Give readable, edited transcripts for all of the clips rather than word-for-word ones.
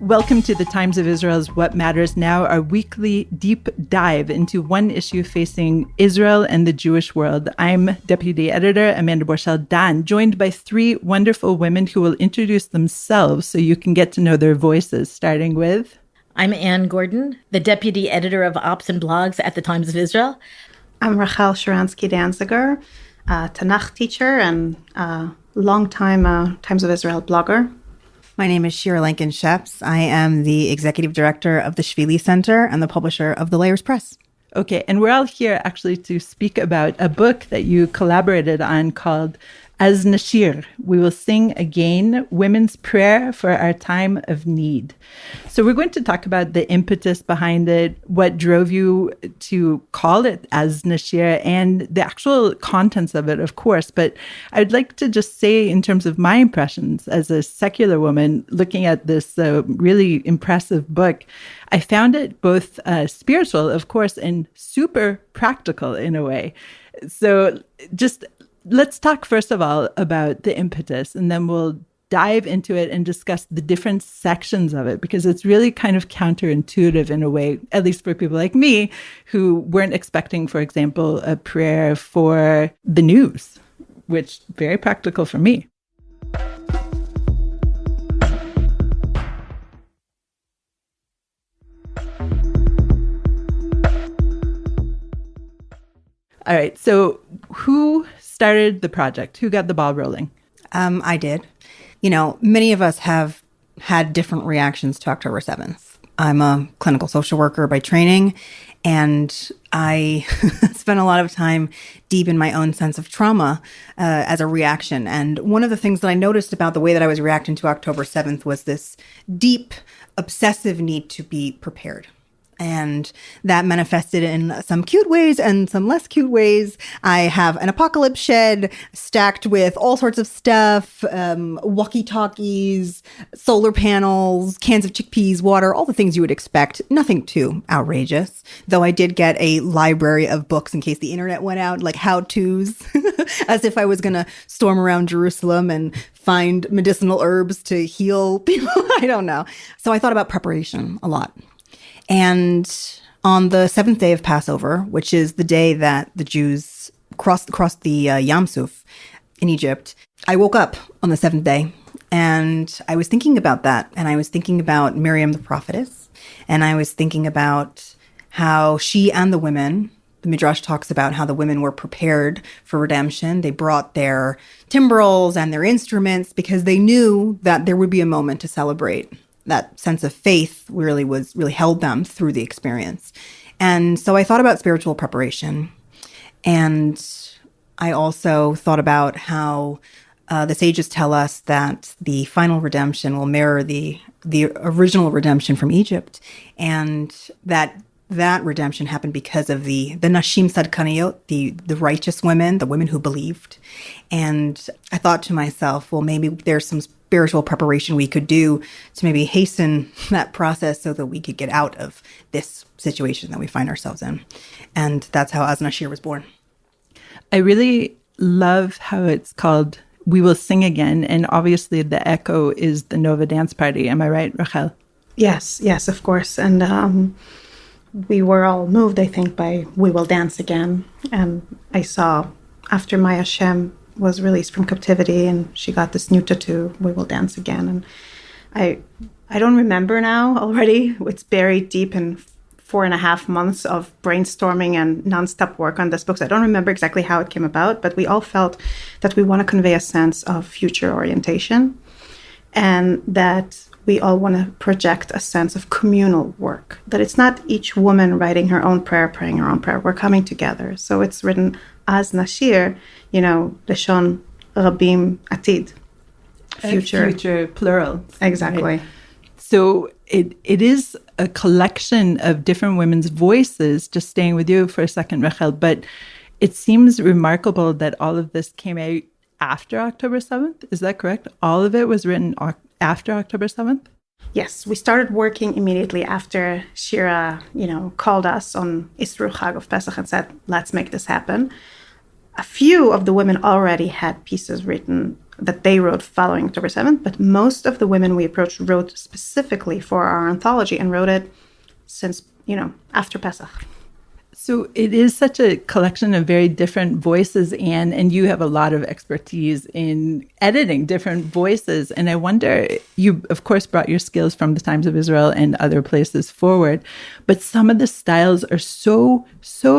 Welcome to the Times of Israel's What Matters Now, our weekly deep dive into one issue facing Israel and the Jewish world. I'm Deputy Editor Amanda Borschel-Dan, joined by three wonderful women who will introduce themselves so you can get to know their voices, starting with... I'm Ann Gordon, the Deputy Editor of Ops and Blogs at the Times of Israel. I'm Rachel Sharansky Danziger, a Tanakh teacher and a longtime Times of Israel blogger. My name is Shira Lankin Sheps. I am the Executive Director of the SHVILLI Center and the publisher of The Layers Press. Okay, and we're all here actually to speak about a book that you collaborated on called As Nashir, We Will Sing Again, Women's Prayer for Our Time of Need. So we're going to talk about the impetus behind it, what drove you to call it As Nashir, and the actual contents of it, of course. But I'd like to just say, in terms of my impressions as a secular woman looking at this really impressive book, I found it both spiritual, of course, and super practical in a way. So just... let's talk first of all about the impetus, and then we'll dive into it and discuss the different sections of it, because it's really kind of counterintuitive in a way, at least for people like me who weren't expecting, for example, a prayer for the news, which very practical for me. All right, so who started the project? Who got the ball rolling? I did. You know, many of us have had different reactions to October 7th. I'm a clinical social worker by training, and I spent a lot of time deep in my own sense of trauma as a reaction. And one of the things that I noticed about the way that I was reacting to October 7th was this deep, obsessive need to be prepared. And that manifested in some cute ways and some less cute ways. I have an apocalypse shed stacked with all sorts of stuff, walkie-talkies, solar panels, cans of chickpeas, water, all the things you would expect. Nothing too outrageous. Though I did get a library of books in case the internet went out, like how-tos, as if I was going to storm around Jerusalem and find medicinal herbs to heal people. I don't know. So I thought about preparation a lot. And on the seventh day of Passover, which is the day that the Jews crossed the Yam Suf in Egypt, I woke up on the seventh day, and I was thinking about that. And I was thinking about Miriam the prophetess, and I was thinking about how she and the women, the Midrash talks about how the women were prepared for redemption. They brought their timbrels and their instruments because they knew that there would be a moment to celebrate. That sense of faith really held them through the experience. And so I thought about spiritual preparation. And I also thought about how the sages tell us that the final redemption will mirror the original redemption from Egypt. And that redemption happened because of the Nashim Sadkaniyot, the righteous women, the women who believed. And I thought to myself, well, maybe there's some spiritual preparation we could do to maybe hasten that process so that we could get out of this situation that we find ourselves in. And that's how Az Nashir was born. I really love how it's called We Will Sing Again. And obviously the echo is the Nova Dance Party. Am I right, Rachel? Yes, of course. And we were all moved, I think, by We Will Dance Again. And I saw after Maya Shem was released from captivity and she got this new tattoo, We Will Dance Again. And I don't remember now already. It's buried deep in 4.5 months of brainstorming and nonstop work on this book. So I don't remember exactly how it came about, but we all felt that we want to convey a sense of future orientation and that we all want to project a sense of communal work, that it's not each woman writing her own prayer, praying her own prayer. We're coming together. So it's written as Nashir, Leshon Rabim Atid. Future plural. Exactly. Right. So it is a collection of different women's voices, just staying with you for a second, Rachel, but it seems remarkable that all of this came out after October 7th. Is that correct? All of it was written after October 7th? Yes, we started working immediately after Shira, called us on Isru Chag of Pesach and said, let's make this happen. A few of the women already had pieces written that they wrote following October 7th, but most of the women we approached wrote specifically for our anthology and wrote it since, after Pesach. So it is such a collection of very different voices, Anne, and you have a lot of expertise in editing different voices. And I wonder, you, of course, brought your skills from the Times of Israel and other places forward, but some of the styles are so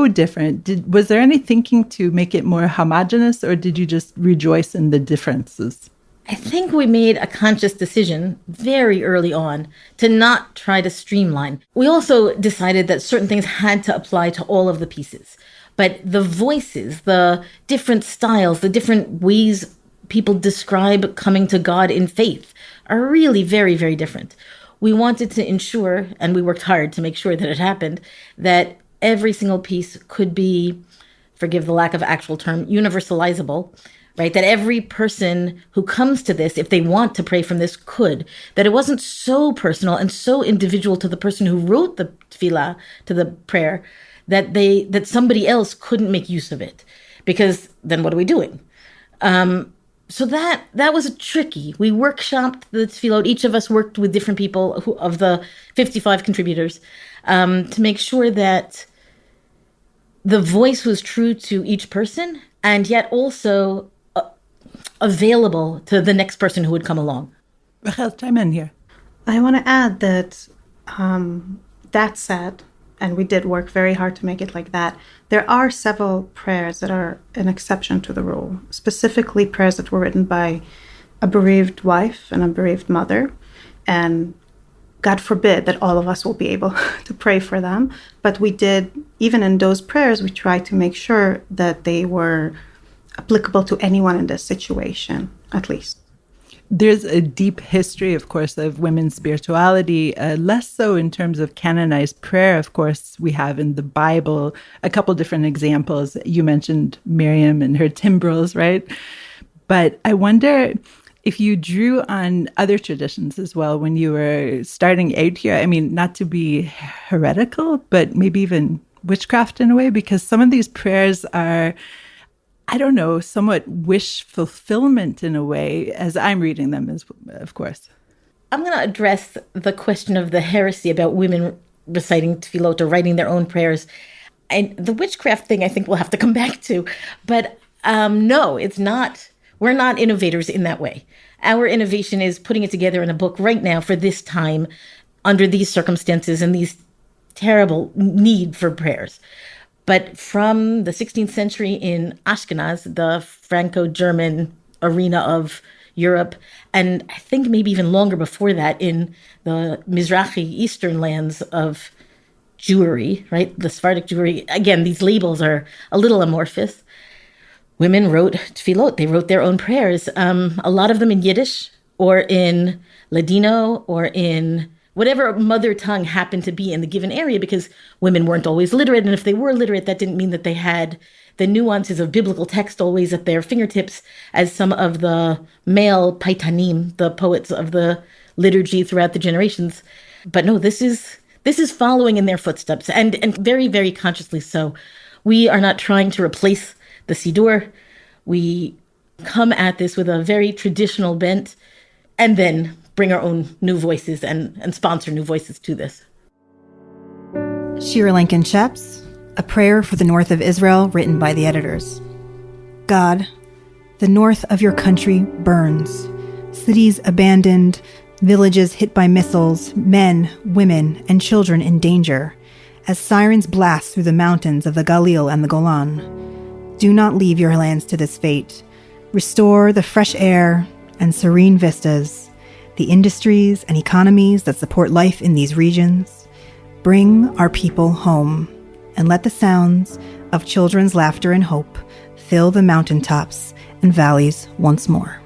different. Was there any thinking to make it more homogenous, or did you just rejoice in the differences? I think we made a conscious decision very early on to not try to streamline. We also decided that certain things had to apply to all of the pieces. But the voices, the different styles, the different ways people describe coming to God in faith are really very, very different. We wanted to ensure, and we worked hard to make sure that it happened, that every single piece could be, forgive the lack of actual term, universalizable, right? That every person who comes to this, if they want to pray from this, could. That it wasn't so personal and so individual to the person who wrote the tefillah, to the prayer, that somebody else couldn't make use of it. Because then what are we doing? So that was tricky. We workshopped the tefillot. Each of us worked with different people of the 55 contributors to make sure that the voice was true to each person and yet also available to the next person who would come along. Rachel, chime in here. I want to add that that said, and we did work very hard to make it like that, there are several prayers that are an exception to the rule, specifically prayers that were written by a bereaved wife and a bereaved mother. And God forbid that all of us will be able to pray for them. But we did, even in those prayers, we tried to make sure that they were applicable to anyone in this situation, at least. There's a deep history, of course, of women's spirituality, less so in terms of canonized prayer. Of course, we have in the Bible a couple different examples. You mentioned Miriam and her timbrels, right? But I wonder if you drew on other traditions as well when you were starting out here. I mean, not to be heretical, but maybe even witchcraft in a way, because some of these prayers are, I don't know, somewhat wish fulfillment in a way, as I'm reading them, of course. I'm going to address the question of the heresy about women reciting tefillot or writing their own prayers. And the witchcraft thing, I think we'll have to come back to. But no, it's not. We're not innovators in that way. Our innovation is putting it together in a book right now for this time, under these circumstances and these terrible need for prayers. But from the 16th century in Ashkenaz, the Franco-German arena of Europe, and I think maybe even longer before that in the Mizrahi Eastern lands of Jewry, right? The Sephardic Jewry. Again, these labels are a little amorphous. Women wrote tefillot. They wrote their own prayers. A lot of them in Yiddish or in Ladino or in whatever mother tongue happened to be in the given area, because women weren't always literate. And if they were literate, that didn't mean that they had the nuances of biblical text always at their fingertips, as some of the male paitanim, the poets of the liturgy throughout the generations. But no, this is following in their footsteps, and very, very consciously so. We are not trying to replace the Siddur. We come at this with a very traditional bent, and then bring our own new voices and sponsor new voices to this. Shira Lankin Sheps, a prayer for the north of Israel, written by the editors. God, the north of your country burns. Cities abandoned, villages hit by missiles, men, women, and children in danger, as sirens blast through the mountains of the Galil and the Golan. Do not leave your lands to this fate. Restore the fresh air and serene vistas, the industries and economies that support life in these regions. Bring our people home, and let the sounds of children's laughter and hope fill the mountaintops and valleys once more.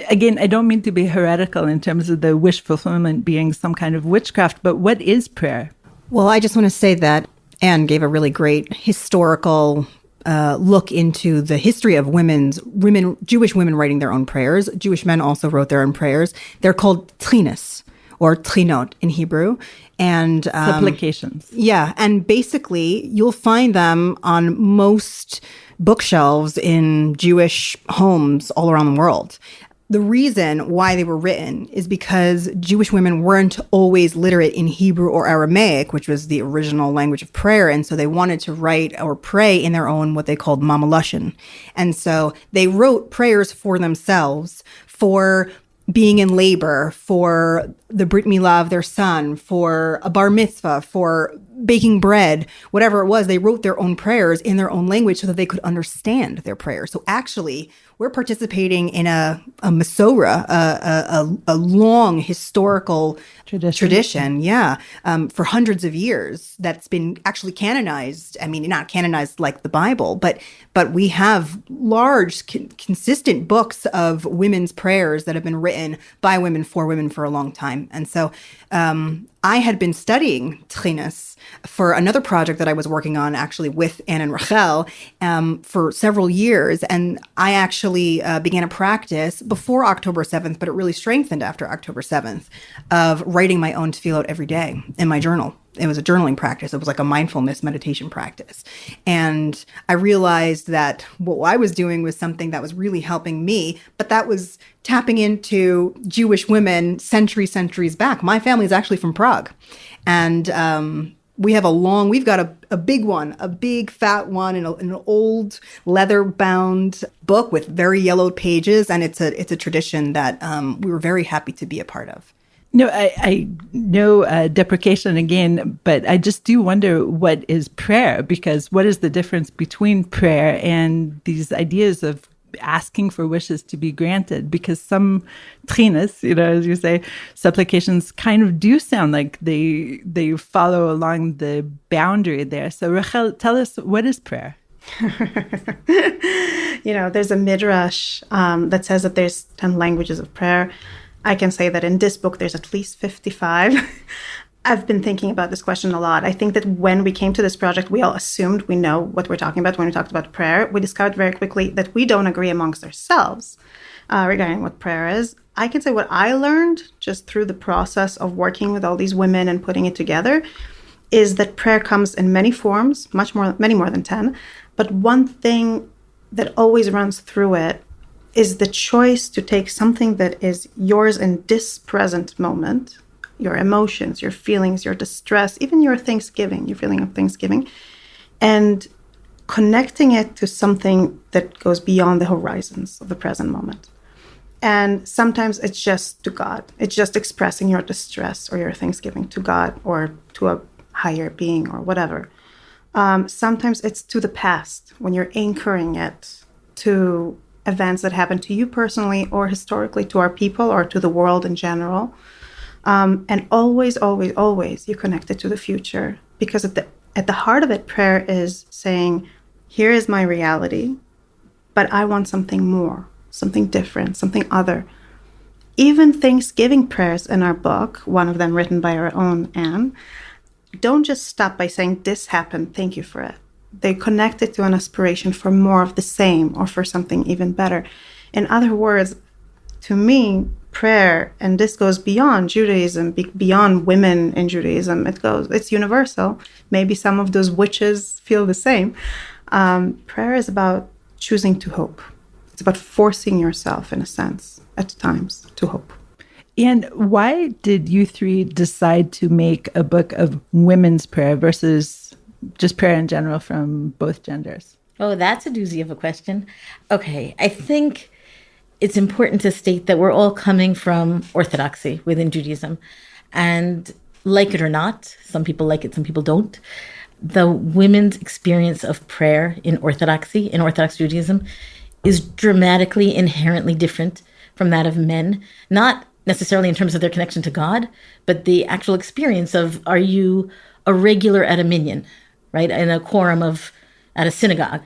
Again, I don't mean to be heretical in terms of the wish fulfillment being some kind of witchcraft, but what is prayer? Well, I just want to say that Anne gave a really great historical look into the history of Jewish women writing their own prayers. Jewish men also wrote their own prayers. They're called trinas, or trinot in Hebrew. And supplications. Yeah. And basically, you'll find them on most bookshelves in Jewish homes all around the world. The reason why they were written is because Jewish women weren't always literate in Hebrew or Aramaic, which was the original language of prayer. And so they wanted to write or pray in their own, what they called Mama Lashon. And so they wrote prayers for themselves, for being in labor, for the Brit Milah of their son, for a bar mitzvah, for baking bread, whatever it was. They wrote their own prayers in their own language so that they could understand their prayers. So actually, we're participating in a Masorah, a long historical tradition, for hundreds of years that's been actually canonized. I mean, not canonized like the Bible, but we have large, consistent books of women's prayers that have been written by women for a long time. And so I had been studying Tchinas for another project that I was working on, actually with Anne and Rachel, for several years. And I actually began a practice before October 7th, but it really strengthened after October 7th, of writing my own tefillot every day in my journal. It was a journaling practice. It was like a mindfulness meditation practice. And I realized that what I was doing was something that was really helping me, but that was tapping into Jewish women centuries back. My family is actually from Prague. And we've got a big one, a big fat one in an old leather bound book with very yellowed pages. And it's a tradition that we were very happy to be a part of. No, I know deprecation again, but I just do wonder, what is prayer? Because what is the difference between prayer and these ideas of asking for wishes to be granted? Because some tchinas, as you say, supplications kind of do sound like they follow along the boundary there. So Rachel, tell us, what is prayer? There's a midrash that says that there's 10 languages of prayer. I can say that in this book, there's at least 55. I've been thinking about this question a lot. I think that when we came to this project, we all assumed we know what we're talking about when we talked about prayer. We discovered very quickly that we don't agree amongst ourselves regarding what prayer is. I can say what I learned just through the process of working with all these women and putting it together is that prayer comes in many forms, many more than 10. But one thing that always runs through it is the choice to take something that is yours in this present moment, your emotions, your feelings, your distress, even your Thanksgiving, your feeling of Thanksgiving, and connecting it to something that goes beyond the horizons of the present moment. And sometimes it's just to God. It's just expressing your distress or your Thanksgiving to God or to a higher being or whatever. Sometimes it's to the past, when you're anchoring it to events that happened to you personally or historically to our people or to the world in general. And always, always, always you connect it to the future, because at the heart of it, prayer is saying, here is my reality, but I want something more, something different, something other. Even Thanksgiving prayers in our book, one of them written by our own Anne, don't just stop by saying, this happened, thank you for it. They connect it to an aspiration for more of the same or for something even better. In other words, to me, prayer, and this goes beyond Judaism, beyond women in Judaism, it's universal. Maybe some of those witches feel the same. Prayer is about choosing to hope. It's about forcing yourself, in a sense, at times, to hope. And why did you three decide to make a book of women's prayer versus just prayer in general from both genders? Oh, that's a doozy of a question. Okay, I think it's important to state that we're all coming from orthodoxy within Judaism. And like it or not, some people like it, some people don't. The women's experience of prayer in orthodoxy, in Orthodox Judaism, is dramatically, inherently different from that of men. Not necessarily in terms of their connection to God, but the actual experience of, are you a regular at a minyan, right? In a quorum at a synagogue.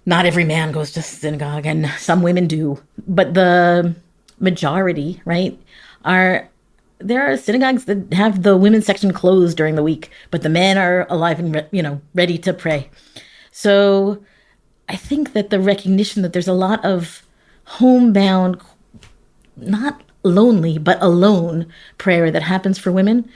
Not every man goes to synagogue, and some women do. But the majority, right, there are synagogues that have the women's section closed during the week, but the men are alive and ready to pray. So I think that the recognition that there's a lot of homebound, not lonely, but alone prayer that happens for women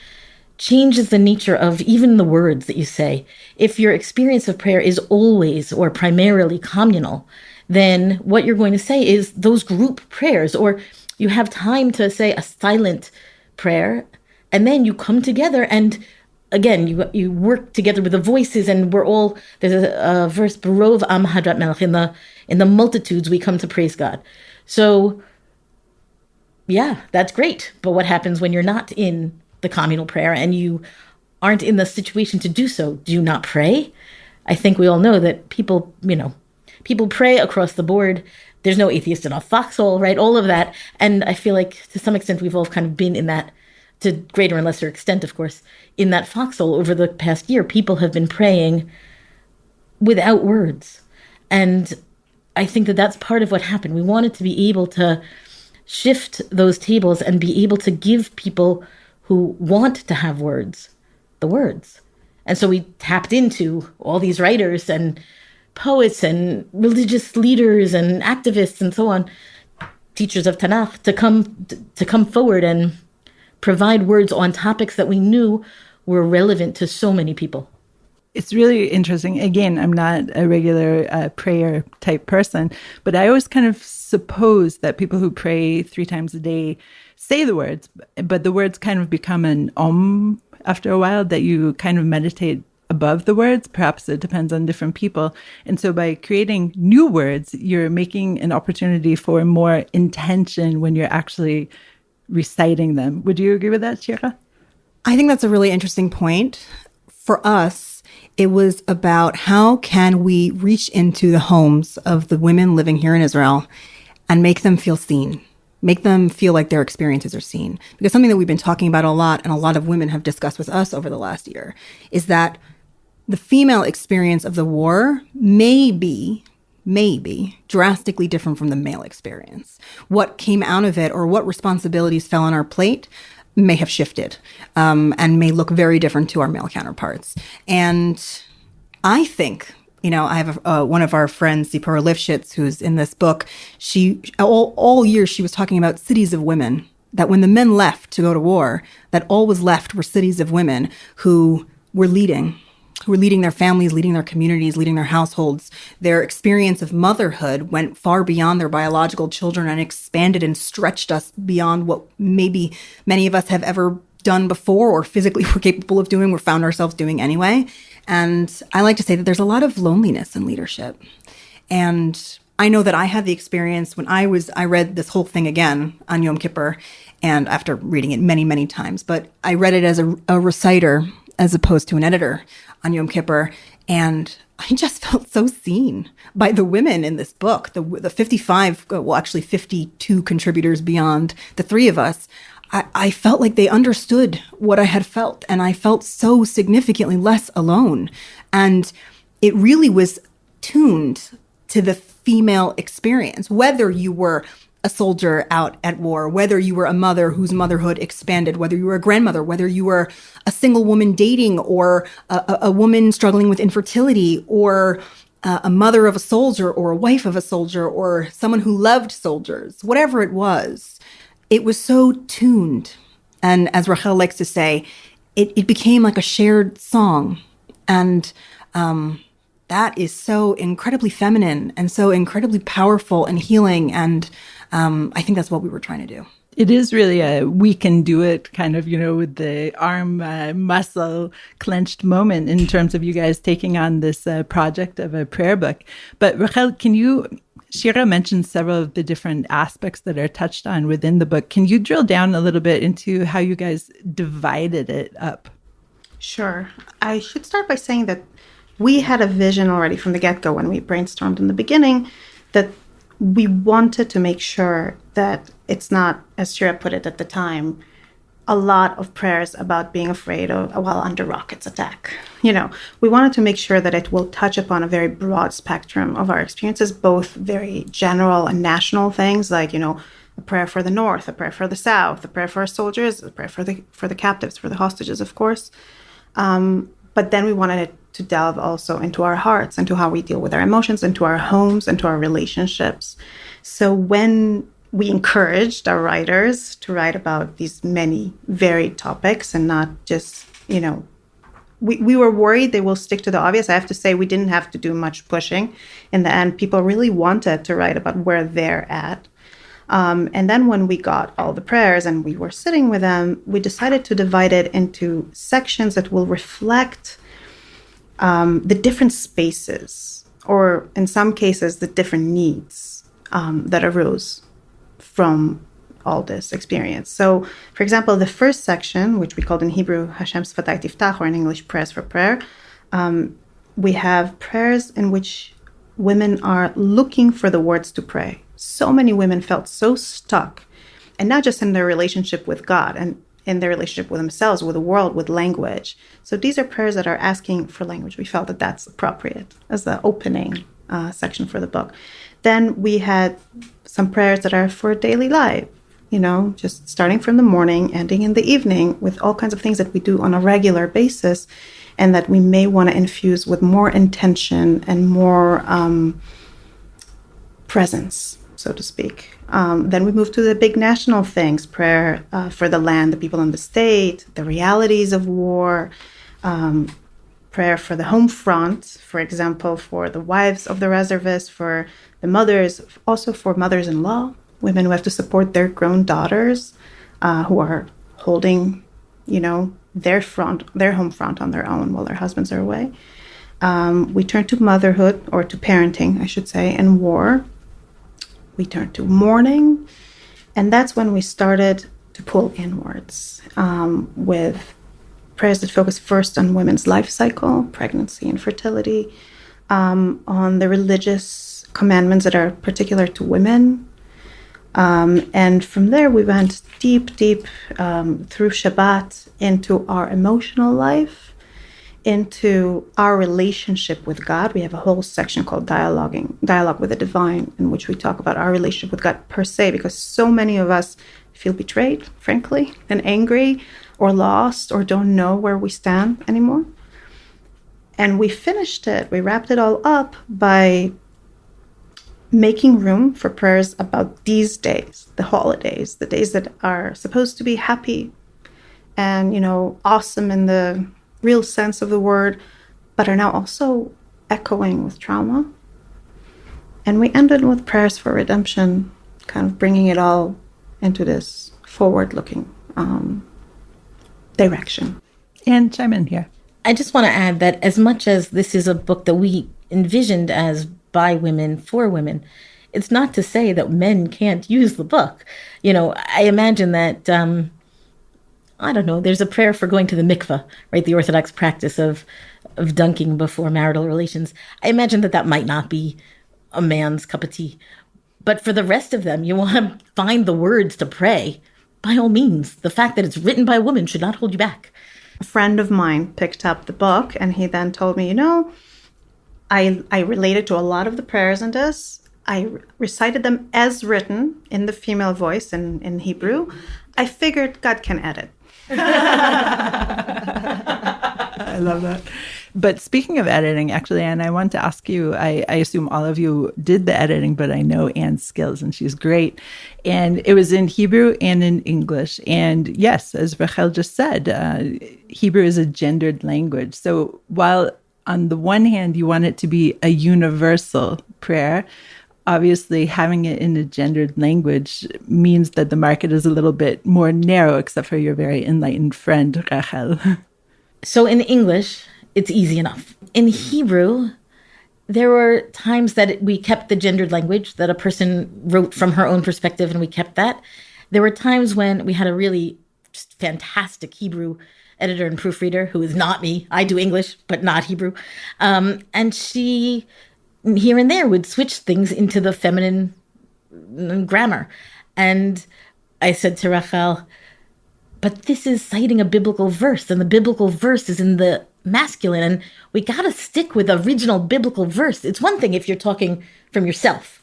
changes the nature of even the words that you say. If your experience of prayer is always or primarily communal, then what you're going to say is those group prayers, or you have time to say a silent prayer, and then you come together and again, you work together with the voices, and there's a verse, Barov Am Hadrat Melech, in the multitudes we come to praise God. So yeah, that's great. But what happens when you're not in the communal prayer and you aren't in the situation to do so? Do you not pray? I think we all know that people pray across the board. There's no atheist in a foxhole, right? All of that. And I feel like to some extent we've all kind of been in that, to greater and lesser extent, of course, in that foxhole over the past year. People have been praying without words. And I think that that's part of what happened. We wanted to be able to shift those tables and be able to give people who want to have words, the words. And so we tapped into all these writers and poets and religious leaders and activists and so on, teachers of Tanakh, to come forward and provide words on topics that we knew were relevant to so many people. It's really interesting. Again, I'm not a regular prayer type person, but I always kind of suppose that people who pray 3 times a day say the words, but the words kind of become an after a while, that you kind of meditate above the words. Perhaps it depends on different people. And so by creating new words, you're making an opportunity for more intention when you're actually reciting them. Would you agree with that, Shira? I think that's a really interesting point. For us, it was about how can we reach into the homes of the women living here in Israel and make them feel seen, make them feel like their experiences are seen. Because something that we've been talking about a lot, and a lot of women have discussed with us over the last year, is that the female experience of the war may be drastically different from the male experience. What came out of it, or what responsibilities fell on our plate, may have shifted and may look very different to our male counterparts. And I think, I have one of our friends, Zipporah Lifshitz, who's in this book. She all year she was talking about cities of women, that when the men left to go to war, that all was left were cities of women who were leading their families, leading their communities, leading their households. Their experience of motherhood went far beyond their biological children and expanded and stretched us beyond what maybe many of us have ever done before or physically were capable of doing or found ourselves doing anyway. And I like to say that there's a lot of loneliness in leadership. And I know that I had the experience when I read this whole thing again on Yom Kippur, and after reading it many, many times, but I read it as a reciter as opposed to an editor on Yom Kippur. And I just felt so seen by the women in this book, the 52 contributors beyond the 3 of us. I felt like they understood what I had felt, and I felt so significantly less alone. And it really was tuned to the female experience, whether you were a soldier out at war, whether you were a mother whose motherhood expanded, whether you were a grandmother, whether you were a single woman dating, or a woman struggling with infertility, or a mother of a soldier, or a wife of a soldier, or someone who loved soldiers, whatever it was so tuned. And as Rachel likes to say, it became like a shared song. And that is so incredibly feminine and so incredibly powerful and healing. And I think that's what we were trying to do. It is really a we can do it kind of, with the arm muscle clenched moment in terms of you guys taking on this project of a prayer book. But Rachel, Shira mentioned several of the different aspects that are touched on within the book. Can you drill down a little bit into how you guys divided it up? Sure. I should start by saying that we had a vision already from the get-go when we brainstormed in the beginning, that we wanted to make sure that it's not, as Shira put it at the time, a lot of prayers about being afraid of while under rockets attack. We wanted to make sure that it will touch upon a very broad spectrum of our experiences, both very general and national things like, a prayer for the North, a prayer for the South, a prayer for our soldiers, a prayer for the captives, for the hostages, of course. But then we wanted it to delve also into our hearts, into how we deal with our emotions, into our homes, into our relationships. So when we encouraged our writers to write about these many varied topics and not just we were worried they will stick to the obvious. I have to say we didn't have to do much pushing. In the end, people really wanted to write about where they're at. And then when we got all the prayers and we were sitting with them, we decided to divide it into sections that will reflect the different spaces, or in some cases, the different needs that arose from all this experience. So, for example, the first section, which we called in Hebrew Hashem Sfatay Tiftach, or in English, Prayers for Prayer, we have prayers in which women are looking for the words to pray. So many women felt so stuck, and not just in their relationship with God and in their relationship with themselves, with the world, with language. So these are prayers that are asking for language. We felt that that's appropriate as the opening section for the book. Then we had some prayers that are for daily life, just starting from the morning, ending in the evening, with all kinds of things that we do on a regular basis and that we may want to infuse with more intention and more presence, so to speak. Then we move to the big national things, prayer for the land, the people in the state, the realities of war, prayer for the home front, for example, for the wives of the reservists, for the mothers, also for mothers-in-law, women who have to support their grown daughters, who are holding, their home front on their own while their husbands are away. We turn to motherhood, or to parenting, I should say, and war. We turned to mourning, and that's when we started to pull inwards with prayers that focus first on women's life cycle, pregnancy and fertility, on the religious commandments that are particular to women. And from there, we went deep through Shabbat into our emotional life, into our relationship with God. We have a whole section called Dialogue with the Divine, in which we talk about our relationship with God per se, because so many of us feel betrayed, frankly, and angry, or lost, or don't know where we stand anymore. And we wrapped it all up by making room for prayers about these days, the holidays, the days that are supposed to be happy and, awesome in the real sense of the word, but are now also echoing with trauma. And we ended with prayers for redemption, kind of bringing it all into this forward-looking direction. And chime in here. I just want to add that as much as this is a book that we envisioned as by women, for women, it's not to say that men can't use the book. I imagine that, there's a prayer for going to the mikveh, right? The Orthodox practice of dunking before marital relations. I imagine that might not be a man's cup of tea. But for the rest of them, you want to find the words to pray. By all means, the fact that it's written by a woman should not hold you back. A friend of mine picked up the book, and he then told me, I related to a lot of the prayers in this. I recited them as written in the female voice in Hebrew. I figured God can edit. I love that. But speaking of editing, actually, Anne, I want to ask you, I assume all of you did the editing, but I know Anne's skills, and she's great. And it was in Hebrew and in English. And yes, as Rachel just said, Hebrew is a gendered language. So while on the one hand, you want it to be a universal prayer, obviously having it in a gendered language means that the market is a little bit more narrow, except for your very enlightened friend, Rachel. So in English, it's easy enough. In Hebrew, there were times that we kept the gendered language, that a person wrote from her own perspective, and we kept that. There were times when we had a really just fantastic Hebrew editor and proofreader, who is not me. I do English, but not Hebrew. And she, here and there, would switch things into the feminine grammar. And I said to Rachel, but this is citing a biblical verse, and the biblical verse is in the masculine, and we got to stick with original biblical verse. It's one thing if you're talking from yourself,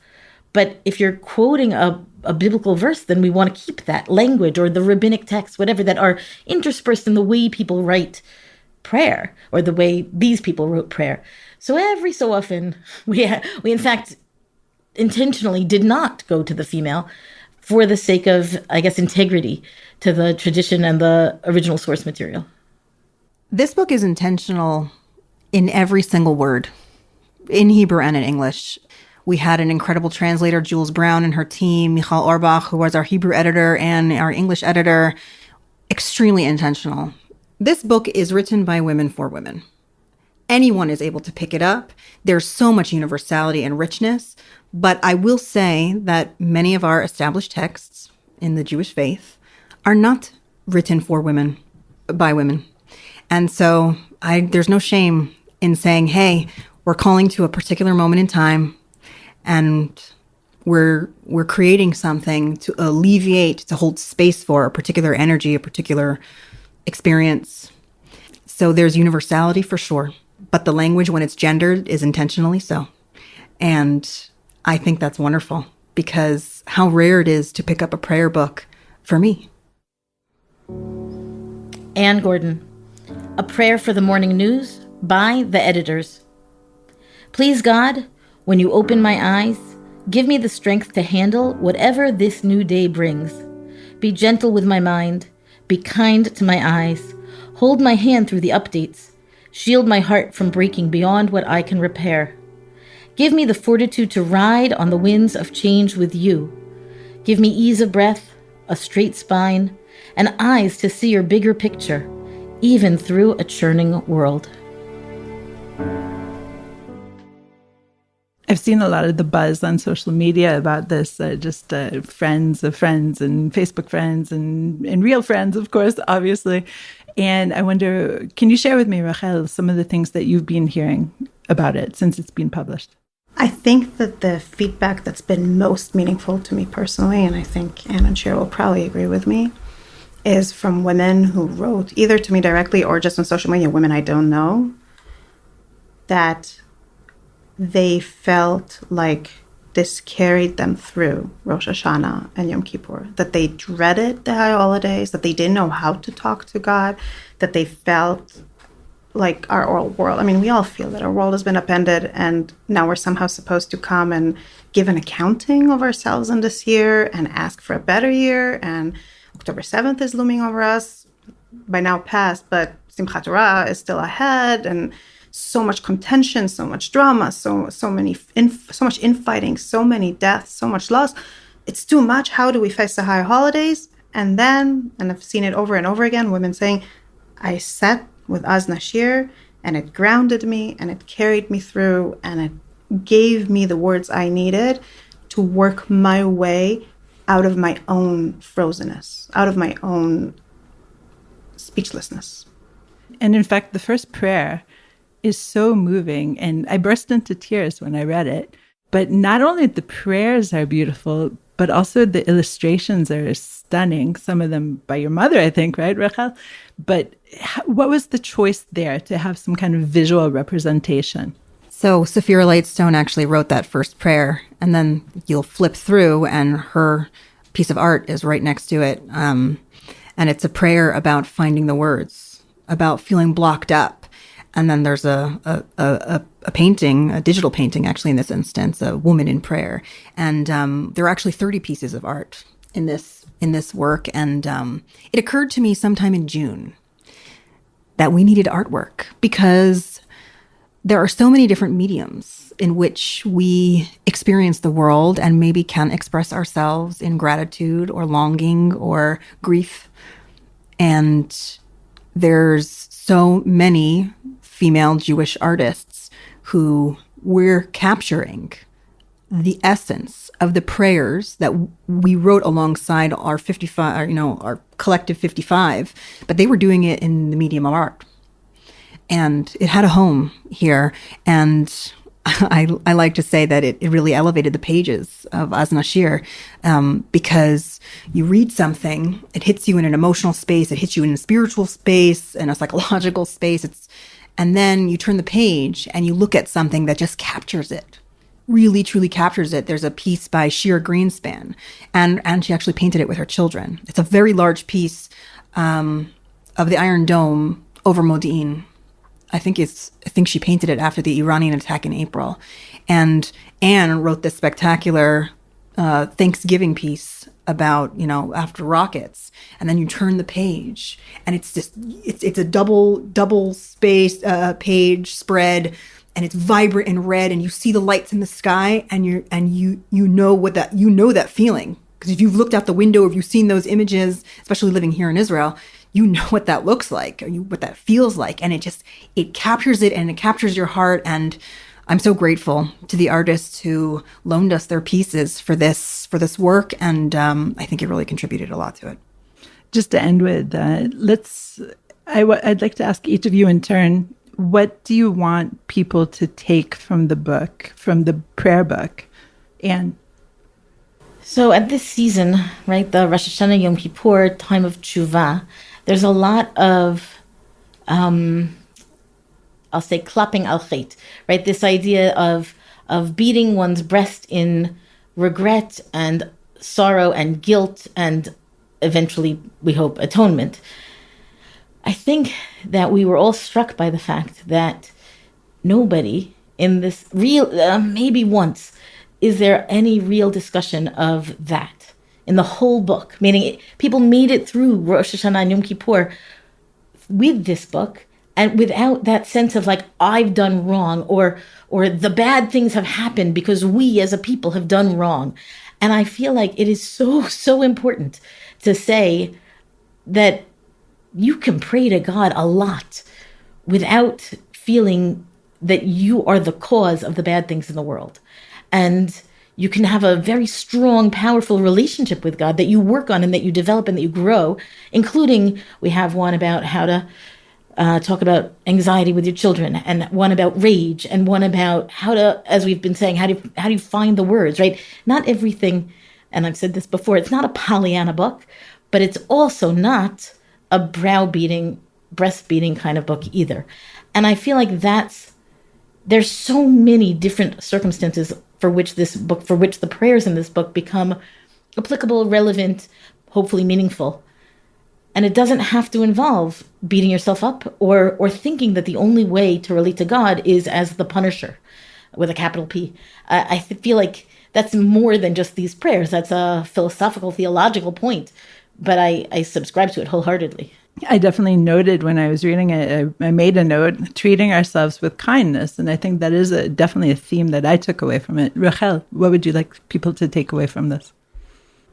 but if you're quoting a biblical verse, then we want to keep that language or the rabbinic text, whatever, that are interspersed in the way people write prayer, or the way these people wrote prayer. So every so often, we in fact intentionally did not go to the female for the sake of, I guess, integrity to the tradition and the original source material. This book is intentional in every single word, in Hebrew and in English. We had an incredible translator, Jules Brown, and her team, Michal Orbach, who was our Hebrew editor and our English editor. Extremely intentional. This book is written by women for women. Anyone is able to pick it up. There's so much universality and richness. But I will say that many of our established texts in the Jewish faith are not written for women, by women. And so there's no shame in saying, hey, we're calling to a particular moment in time, and we're creating something to alleviate, to hold space for a particular energy, a particular experience. So there's universality for sure, but the language, when it's gendered, is intentionally so. And I think that's wonderful, because how rare it is to pick up a prayer book for me. Anne Gordon, A Prayer for the Morning News by the editors. Please God, when you open my eyes, give me the strength to handle whatever this new day brings. Be gentle with my mind. Be kind to my eyes. Hold my hand through the updates. Shield my heart from breaking beyond what I can repair. Give me the fortitude to ride on the winds of change with you. Give me ease of breath, a straight spine, and eyes to see your bigger picture, even through a churning world. I've seen a lot of the buzz on social media about this, friends of friends and Facebook friends and real friends, of course, obviously. And I wonder, can you share with me, Rachel, some of the things that you've been hearing about it since it's been published? I think that the feedback that's been most meaningful to me personally, and I think Anne and Shira will probably agree with me, is from women who wrote either to me directly or just on social media, women I don't know, that they felt like this carried them through Rosh Hashanah and Yom Kippur, that they dreaded the high holidays, that they didn't know how to talk to God, that they felt like our whole world, I mean, we all feel that our world has been upended, and now we're somehow supposed to come and give an accounting of ourselves in this year and ask for a better year, and October 7th is looming over us, by now past, but Simchat Torah is still ahead, and so much contention, so much drama, so much infighting, so many deaths, so much loss. It's too much. How do we face the high holidays? And then, and I've seen it over and over again, women saying, I sat with Az Nashir, and it grounded me, and it carried me through, and it gave me the words I needed to work my way out of my own frozenness, out of my own speechlessness. And in fact, the first prayer is so moving, and I burst into tears when I read it. But not only the prayers are beautiful, but also the illustrations are stunning. Some of them by your mother, I think, right, Rachel? But what was the choice there to have some kind of visual representation? So Saphira Lightstone actually wrote that first prayer, and then you'll flip through, and her piece of art is right next to it. And it's a prayer about finding the words, about feeling blocked up. And then there's a painting, a digital painting, actually, in this instance, a woman in prayer. And there are actually 30 pieces of art in this work. And it occurred to me sometime in June that we needed artwork, because there are so many different mediums in which we experience the world and maybe can express ourselves in gratitude or longing or grief. And there's so many female Jewish artists who we're capturing the essence of the prayers that we wrote alongside our 55, our collective 55, but they were doing it in the medium of art. And it had a home here. And I like to say that it really elevated the pages of Az Nashir, because you read something, it hits you in an emotional space, it hits you in a spiritual space, in a psychological space. And then you turn the page and you look at something that just captures it, really, truly captures it. There's a piece by Shira Greenspan, and she actually painted it with her children. It's a very large piece of the Iron Dome over Modi'in. I think she painted it after the Iranian attack in April. And Anne wrote this spectacular Thanksgiving piece about, after rockets, and then you turn the page and it's a double space page spread, and it's vibrant and red, and you see the lights in the sky, and you know that feeling, because if you've looked out the window, if you've seen those images, especially living here in Israel, you know what that looks like, or what that feels like, and it captures it, and it captures your heart. And I'm so grateful to the artists who loaned us their pieces for this work, and I think it really contributed a lot to it. Just to end with, I'd like to ask each of you in turn, what do you want people to take from the book, from the prayer book? Anne? So at this season, right, the Rosh Hashanah Yom Kippur time of Tshuva, there's a lot of, I'll say, klapping al chet, right? This idea of beating one's breast in regret and sorrow and guilt and eventually, we hope, atonement. I think that we were all struck by the fact that nobody in this maybe once, is there any real discussion of that in the whole book? Meaning people made it through Rosh Hashanah and Yom Kippur with this book, and without that sense of like, I've done wrong, or the bad things have happened because we as a people have done wrong. And I feel like it is so, so important to say that you can pray to God a lot without feeling that you are the cause of the bad things in the world. And you can have a very strong, powerful relationship with God that you work on and that you develop and that you grow, including we have one about how to talk about anxiety with your children, and one about rage, and one about how to, as we've been saying, how do you find the words, right? Not everything, and I've said this before, it's not a Pollyanna book, but it's also not a browbeating, breastbeating kind of book either. And I feel like there's so many different circumstances for which the prayers in this book become applicable, relevant, hopefully meaningful. And it doesn't have to involve beating yourself up or thinking that the only way to relate to God is as the punisher with a capital P. I feel like that's more than just these prayers. That's a philosophical, theological point. But I subscribe to it wholeheartedly. I definitely noted when I was reading it, I made a note, treating ourselves with kindness. And I think that is definitely a theme that I took away from it. Rachel, what would you like people to take away from this?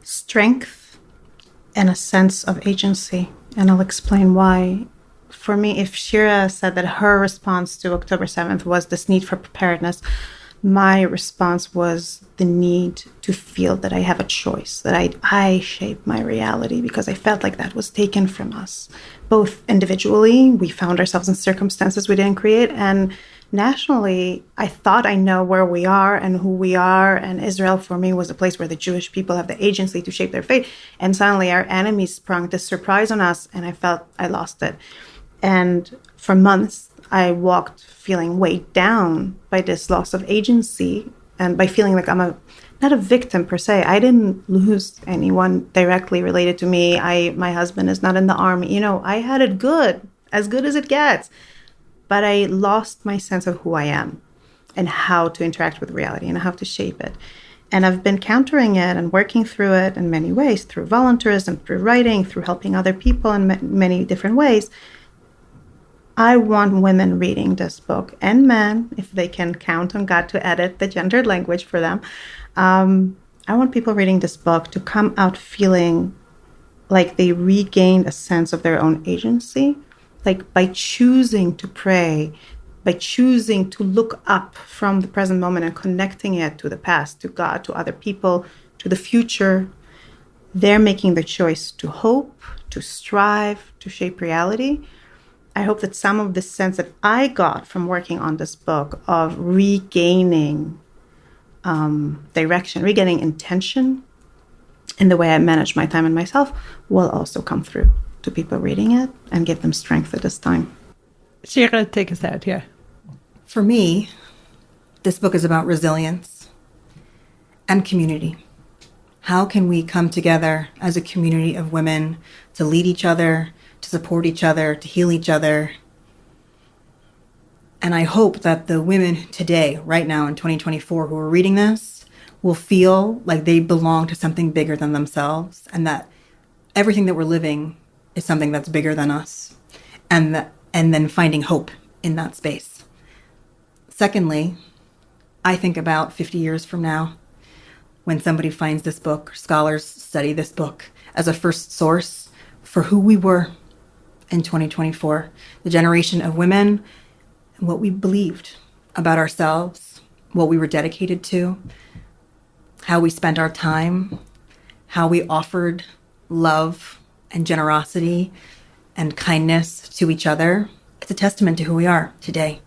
Strength and a sense of agency. And I'll explain why. For me, if Shira said that her response to October 7th was this need for preparedness, my response was the need to feel that I have a choice, that I shape my reality, because I felt like that was taken from us. Both individually, we found ourselves in circumstances we didn't create, and nationally, I thought I know where we are and who we are, and Israel for me was a place where the Jewish people have the agency to shape their fate, and suddenly our enemies sprung this surprise on us, and I felt I lost it. And for months, I walked feeling weighed down by this loss of agency and by feeling like I'm not a victim per se. I didn't lose anyone directly related to me. My husband is not in the army. I had it good as it gets. But I lost my sense of who I am and how to interact with reality and how to shape it. And I've been countering it and working through it in many ways, through volunteerism, through writing, through helping other people in many different ways. I want women reading this book, and men, if they can count on God to edit the gendered language for them. I want people reading this book to come out feeling like they regained a sense of their own agency, like by choosing to pray, by choosing to look up from the present moment and connecting it to the past, to God, to other people, to the future. They're making the choice to hope, to strive, to shape reality. I hope that some of the sense that I got from working on this book of regaining direction, regaining intention in the way I manage my time and myself will also come through to people reading it and give them strength at this time. Shira, take us out here. For me, this book is about resilience and community. How can we come together as a community of women to lead each other, to support each other, to heal each other? And I hope that the women today, right now in 2024, who are reading this, will feel like they belong to something bigger than themselves, and that everything that we're living is something that's bigger than us, and then finding hope in that space. Secondly, I think about 50 years from now, when somebody finds this book, scholars study this book as a first source for who we were in 2024, the generation of women, and what we believed about ourselves, what we were dedicated to, how we spent our time, how we offered love and generosity and kindness to each other. It's a testament to who we are today.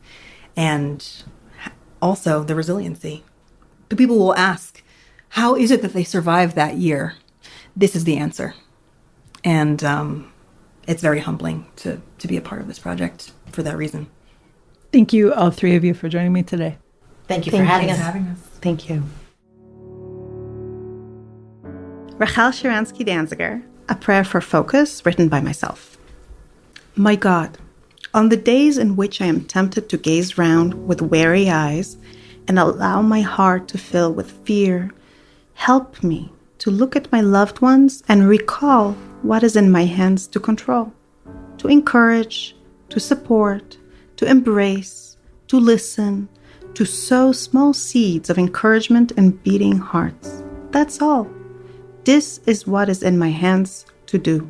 And also the resiliency. The people will ask, how is it that they survived that year? This is the answer. And it's very humbling to be a part of this project for that reason. Thank you, all three of you, for joining me today. Thank you for having us. Thank you. Rachel Sharansky Danziger, A Prayer for Focus, written by myself. My God, on the days in which I am tempted to gaze round with weary eyes and allow my heart to fill with fear, help me to look at my loved ones and recall what is in my hands to control, to encourage, to support, to embrace, to listen, to sow small seeds of encouragement and beating hearts. That's all. This is what is in my hands to do.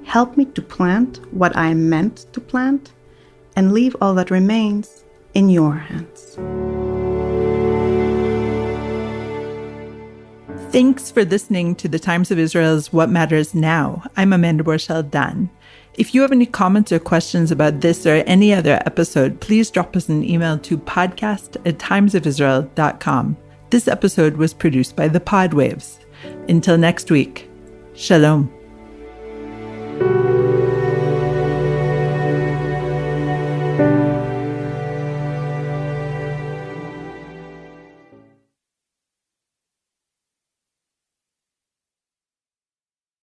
Help me to plant what I am meant to plant and leave all that remains in your hands. Thanks for listening to the Times of Israel's What Matters Now. I'm Amanda Borschel-Dan. If you have any comments or questions about this or any other episode, please drop us an email to podcast@timesofisrael.com. This episode was produced by the Podwaves. Until next week, Shalom.